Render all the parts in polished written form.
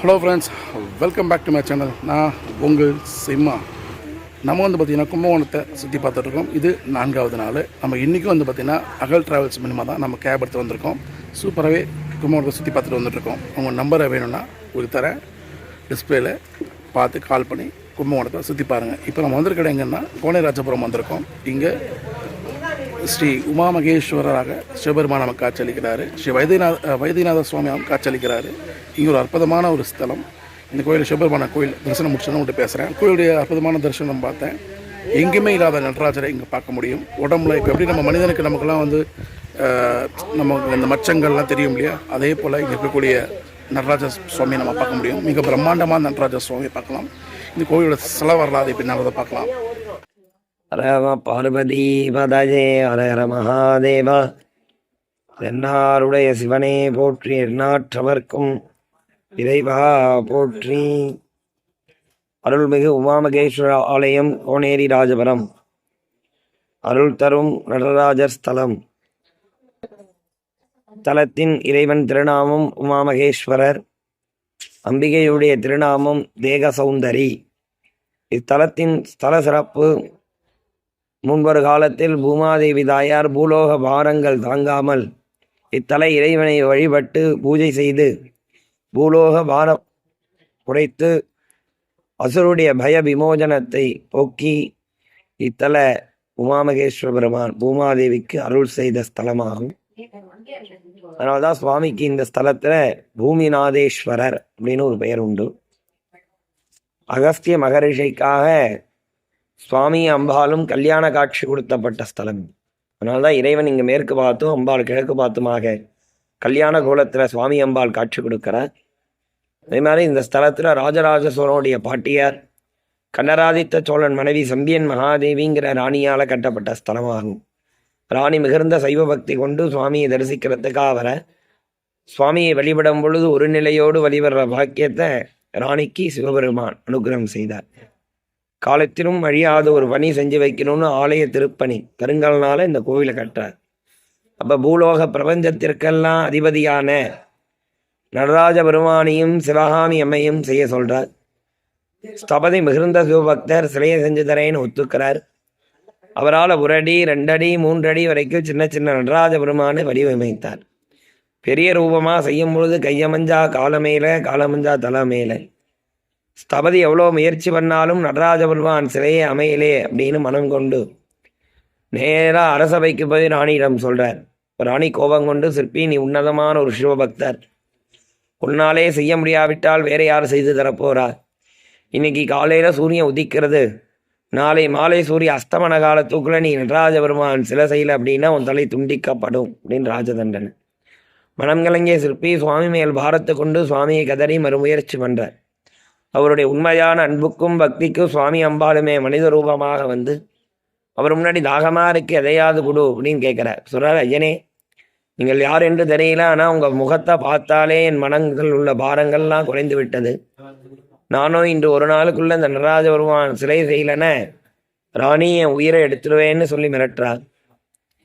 Hello friends, welcome back to my channel. நான் உங்கள் சிம்மா. நம்ம பார்த்திங்கன்னா கும்பகோணத்தை சுற்றி பார்த்துட்ருக்கோம். இது 4வது நாள். நம்ம இன்றைக்கும் பார்த்திங்கன்னா அகல் ட்ராவல்ஸ் மூலிமா தான் நம்ம கேப் எடுத்து வந்திருக்கோம். சூப்பராகவே கும்பகோணத்தை சுற்றி பார்த்துட்டு வந்துட்டுருக்கோம். உங்கள் நம்பரை வேணும்னா ஒரு தரேன், டிஸ்பிளேயில் பார்த்து கால் பண்ணி கும்பகோணத்தை சுற்றி பாருங்கள். இப்போ நம்ம வந்திருக்கிற எங்கன்னா கோனேராஜபுரம் வந்திருக்கோம். இங்கே ஸ்ரீ உமா மகேஸ்வரராக சிவபெருமான் நமக்கு காட்சியளிக்கிறாரு. ஸ்ரீ வைத்தியநாத சுவாமி நமக்கு காட்சியளிக்கிறாரு. இங்கே ஒரு அற்புதமான ஒரு ஸ்தலம். இந்த கோயில் சிவபெருமான கோயில் தரிசனம் முடிச்சோன்னு விட்டு பேசுகிறேன். கோயிலுடைய அற்புதமான தரிசனம் பார்த்தேன். எங்கேயுமே இல்லாத நடராஜரை இங்கே பார்க்க முடியும். உடம்புல இப்போ எப்படி நம்ம மனிதனுக்கு நமக்கெல்லாம் நமக்கு இந்த மச்சங்கள்லாம் தெரியும் இல்லையா, அதே போல் இங்கே இருக்கக்கூடிய நடராஜ சுவாமியை நம்ம பார்க்க முடியும். மிக பிரம்மாண்டமான நடராஜ சுவாமியை பார்க்கலாம். இந்த கோயிலோட சில வரலாறு எப்படின்னால பார்க்கலாம். ஹர பார்வதி பதஜே ஹர ஹர மகாதேவா. என்னாருடைய சிவனே போற்றி, எந்நாற்றவர்க்கும் இறைவா போற்றி. அருள்மிகு உமாமகேஸ்வர ஆலயம், கோனேரி ராஜபுரம். அருள் தரும் நடராஜர் ஸ்தலம். ஸ்தலத்தின் இறைவன் திருநாமம் உமாமகேஸ்வரர். அம்பிகையுடைய திருநாமம் தேக சௌந்தரி. இத்தலத்தின் ஸ்தல சிறப்பு: முன்பொரு காலத்தில் பூமாதேவி தாயார் பூலோக பாரங்கள் தாங்காமல் இத்தல இறைவனை வழிபட்டு பூஜை செய்து பூலோக பாரம் குறைத்து அசுருடைய பய விமோசனத்தை போக்கி இத்தல உமாமகேஸ்வர பெருமான் பூமாதேவிக்கு அருள் செய்த ஸ்தலமாகும். அதனால்தான் சுவாமிக்கு இந்த ஸ்தலத்தில் பூமிநாதேஸ்வரர் அப்படின்னு ஒரு பெயர் உண்டு. அகஸ்திய மகரிஷிக்காக சுவாமி அம்பாலும் கல்யாண காட்சி கொடுத்தப்பட்ட ஸ்தலம். அதனால்தான் இறைவன் இங்கே மேற்கு பார்த்தும் அம்பாள் கிழக்கு பார்த்துமாக கல்யாண கோலத்தில் சுவாமி அம்பாள் காட்சி கொடுக்கிறார். அதே மாதிரி இந்த ஸ்தலத்தில் ராஜராஜ சோழனுடைய பாட்டியார் கண்டராதித்த சோழன் மனைவி சம்பியன் மகாதேவிங்கிற ராணியால் கட்டப்பட்ட ஸ்தலமாகும். ராணி மிகுந்த சைவ பக்தி கொண்டு சுவாமியை தரிசிக்கிறதுக்காக வர சுவாமியை வழிபடும் பொழுது ஒரு நிலையோடு வழிபடுற பாக்கியத்தை ராணிக்கு சிவபெருமான் அனுகிரகம் செய்தார். காலத்திலும் அழியாத ஒரு பணி செஞ்சு வைக்கணும்னு ஆலய திருப்பணி கருங்கல்னால இந்த கோவிலை கட்டுறார். அப்போ பூலோக பிரபஞ்சத்திற்கெல்லாம் அதிபதியான நடராஜ பெருமானையும் சிவகாமி அம்மையும் செய்ய சொல்றார். ஸ்தபதி மிகுந்த சிவபக்தர் சிலையை செஞ்சு தரேன்னு ஒத்துக்கிறார். அவரால் 1 அடி 2 அடி 3 அடி வரைக்கும் சின்ன சின்ன நடராஜ பெருமானை வடிவமைத்தார். பெரிய ரூபமாக செய்யும் பொழுது கையமஞ்சா காலமேல, காலமஞ்சா தலைமையில. ஸ்தபதி எவ்வளோ முயற்சி பண்ணாலும் நடராஜ பெருமான் சிலையே அமையலே அப்படின்னு மனம் கொண்டு நேராக அரசபைக்கு போய் ராணியிடம் சொல்கிறார். ராணி கோபம் கொண்டு, சிற்பி நீ உன்னதமான ஒரு சிவபக்தர், உன்னாலே செய்ய முடியாவிட்டால் வேற யார் செய்து தரப்போறா? இன்னைக்கு காலையில் சூரியன் உதிக்கிறது, நாளை மாலை சூரிய அஸ்தமன காலத்துக்குள்ளே நீ நடராஜ பெருமான் சிலை செய்யலை அப்படின்னா உன் தலை துண்டிக்கப்படும் அப்படின்னு ராஜதண்டனை. மனம் கலங்கிய சிற்பி சுவாமி மேல் பாரத்தை கொண்டு சுவாமியை கதறி மறுமுயற்சி பண்ணுறார். அவருடைய உண்மையான அன்புக்கும் பக்திக்கும் சுவாமி அம்பாளுமே மனித ரூபமாக வந்து அவர் முன்னாடி தாகமாக இருக்கு, எதையாவது கொடு அப்படின்னு கேட்குறார். சொல்கிறார், ஐயனே நீங்கள் யார் என்று தெரியல, ஆனால் உங்கள் முகத்தை பார்த்தாலே என் மனங்கள் உள்ள பாரங்கள்லாம் குறைந்து விட்டது. நானும் இன்று ஒரு நாளுக்குள்ளே இந்த நடராஜ பெருமான் சிலை செய்யலைன்னு ராணி என் உயிரை எடுத்துடுவேன்னு சொல்லி மிரட்டுறார்.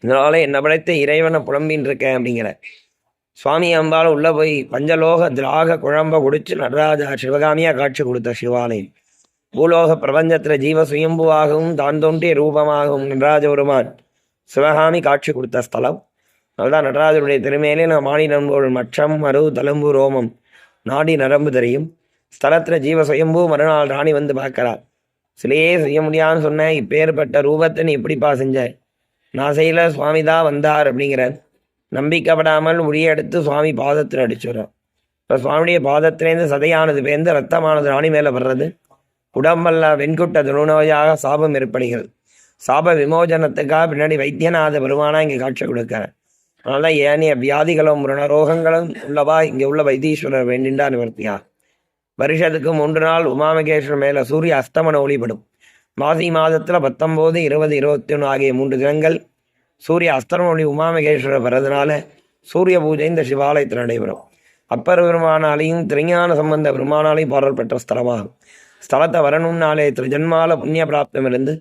இதனால என்னை படைத்த இறைவனை புலம்பின்னு இருக்கேன் அப்படிங்கிற சுவாமி அம்பாள் உள்ளே போய் பஞ்சலோக திராக குழம்ப குடிச்சு நடராஜா சிவகாமியாக காட்சி கொடுத்த சிவாலயம். பூலோக பிரபஞ்சத்தில் ஜீவ சுயம்புவாகவும் தான் தோன்றிய ரூபமாகவும் நடராஜ பெருமான் சிவகாமி காட்சி கொடுத்த ஸ்தலம். அதுதான் நடராஜருடைய திருமேலே நான் மாடி நண்போல் மச்சம் மரு தழும்பு ரோமம் நாடி நரம்பு தெரியும். ஸ்தலத்தில் ஜீவ சுயம்பு மறுநாள் ராணி வந்து பார்க்கறார். சிலையே செய்ய முடியாதுன்னு சொன்னேன், இப்பேற்பட்ட ரூபத்தை நீ எப்படிப்பா செஞ்ச? நான் செய்யல, சுவாமி தான் வந்தார் அப்படிங்கிறார். நம்பிக்கப்படாமல் முடிய எடுத்து சுவாமி பாதத்தில் அடிச்சுடுறோம். இப்போ சுவாமியுடைய பாதத்திலேருந்து சதையானது பேர்ந்து ரத்தமானது ராணி மேலே வர்றது. உடம்பெல்லாம் வெண்குட்ட துணுநோயாக சாபம் ஏற்படுகிறது. சாப விமோசனத்துக்காக பின்னாடி வைத்தியநாத பெருமானா இங்கே காட்சி கொடுக்கிறார். அதனால தான் ஏனைய வியாதிகளும் ருணரோகங்களும் உள்ளவா இங்கே உள்ள வைத்தீஸ்வரர் வேண்டின்றா நிவர்த்தியா. வருஷத்துக்கு 3 நாள் உமாமகேஸ்வரர் மேலே சூரிய அஸ்தமன ஒளிப்படும். மாசி மாதத்தில் 19, 20, 21 ஆகிய 3 தினங்கள் சூரிய அஸ்தமன ஒளி உமாமகேஸ்வரர் வரதுனால சூரிய பூஜை இந்த சிவாலயத்தில் நடைபெறும். அப்பர் பெருமானாலையும் திருஞான சம்பந்த பெருமானாலையும் பாடல் பெற்ற ஸ்தலமாகும். ஸ்தலத்தை வரணும்னாலே திருஜன்மால புண்ணிய பிராப்தம் இருந்து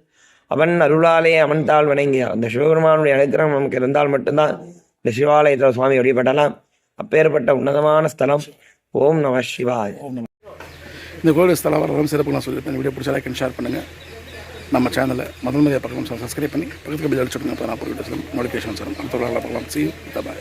அவன் அருளாலே அமன்தாள் வணங்கிய அந்த சிவபெருமானுடைய அனுக்கிரகம் நமக்கு இருந்தால் மட்டும்தான் இந்த சிவாலயத்தில் சுவாமி வழிபடலாம். அப்பேற்பட்ட உன்னதமான ஸ்தலம். ஓம் நம சிவாய். இந்த கோவில் ஸ்தல வரலாம் சிறப்புலாம் சொல்லியிருப்பேன். வீடியோ பிடிச்ச லைக் அண்ட் ஷேர் பண்ணுங்கள். நம்ம சேனலை முதல் முறையாக பார்க்கலாம் சப்ஸ்கிரைப் பண்ணி பக்கத்துக்கு பில் அடிச்சுடுங்க. அப்போ நான் வீடியோஸ் நோட்டிஃபிகேஷன்ஸ் வரும். அடுத்த பார்க்கலாம். See you. Bye.